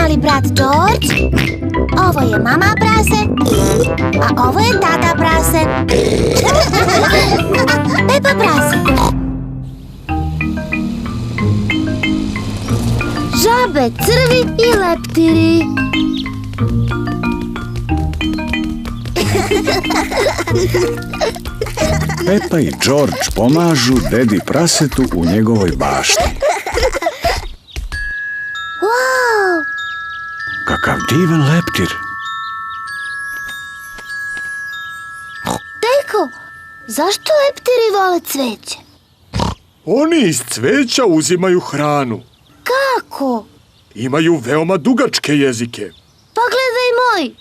mali brat George, ovo je mama prase, a ovo je tata prase. Pepa prase. Žabe, crvi i leptiri. Pepa i George pomažu dedi prasetu u njegovoj bašti. Wow! Kakav divan leptir! Deko, zašto leptiri vole cveće? Oni iz cveća uzimaju hranu. Kako? Imaju veoma dugačke jezike. Pogledaj moj!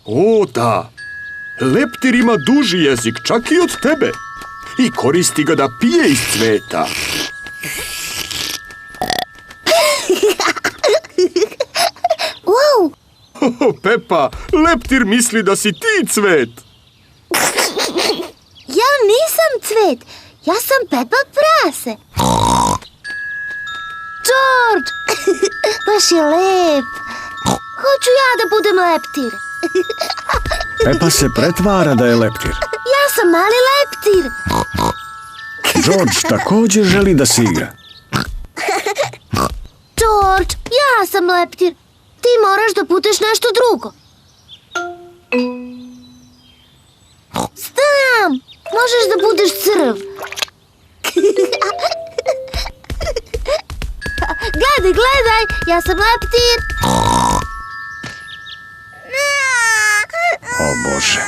O, da! Leptir ima duži jezik, čak i od tebe. I koristi ga da pije iz cveta. Wow! Pepa, leptir misli da si ti cvet. Ja nisam cvet, ja sam Pepa prase. George, baš je lep. Hoću ja da budem leptir. Pepa se pretvara da je leptir. Ja sam mali leptir. George također želi da se igra. George, ja sam leptir. Ti moraš da budeš nešto drugo. Znam, možeš da budeš crv. Gledaj, ja sam leptir. O Bože,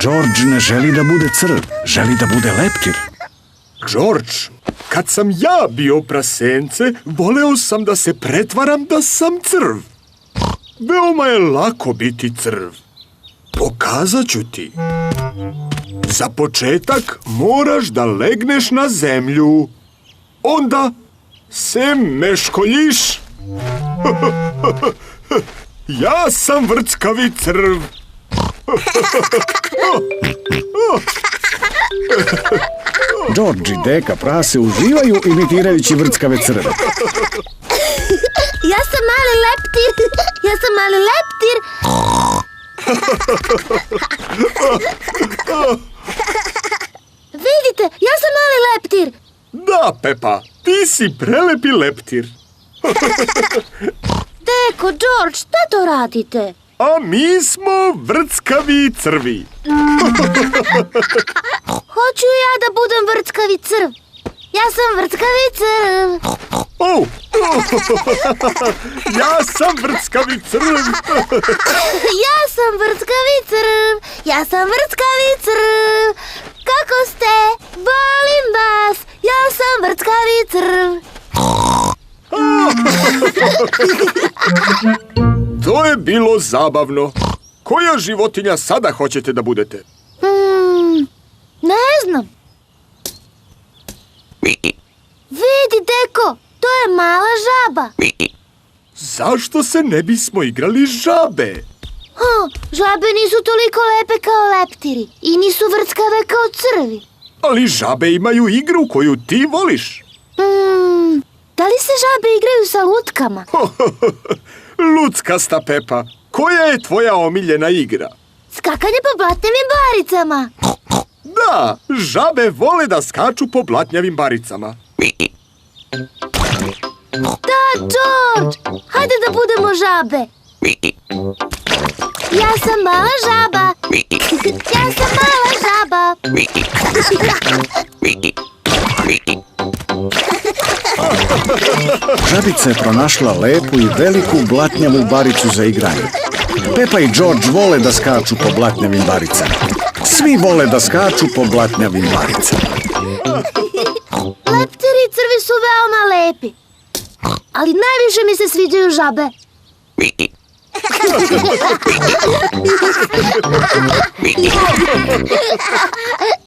George ne želi da bude crv, želi da bude leptir. George, kad sam ja bio prasence, voleo sam da se pretvaram da sam crv. Veoma je lako biti crv. Pokazat ću ti. Za početak moraš da legneš na zemlju. Onda se meškoljiš. Ja sam vrckavi crv. George i deka prase uživaju imitirajući vrckave crve. Ja sam mali leptir. Ja sam mali leptir. Vidite, ja sam mali leptir. Da, Pepa, ti si prelepi leptir. Deko, George, šta to radite? A mi smo vrckavi crvi. Hoću ja da budem vrckavi crv. Ja sam vrckavi crv. Oh. Ja sam vrckavi crv. Ja sam vrckavi crv. Ja sam vrckavi crv. Kako ste? Volim vas. Ja sam vrckavi crv. To je bilo zabavno. Koja životinja sada hoćete da budete? Ne znam. Vidi, Deko, to je mala žaba. Zašto se ne bismo igrali žabe? Žabe nisu toliko lepe kao leptiri i nisu vrckave kao crvi. Ali žabe imaju igru koju ti voliš. Da li se žabe igraju sa lutkama? Luckasta Pepa, koja je tvoja omiljena igra? Skakanje po blatnjavim baricama. Da, žabe vole da skaču po blatnjavim baricama. Da, George, hajde da budemo žabe. Ja sam mala žaba. Ja sam mala žaba. Žabica je pronašla lepu i veliku blatnjavu baricu za igranje. Pepa i George vole da skaču po blatnjavim baricama. Svi vole da skaču po blatnjavim baricama. Leptiri i crvi su veoma lepi. Ali najviše mi se sviđaju žabe.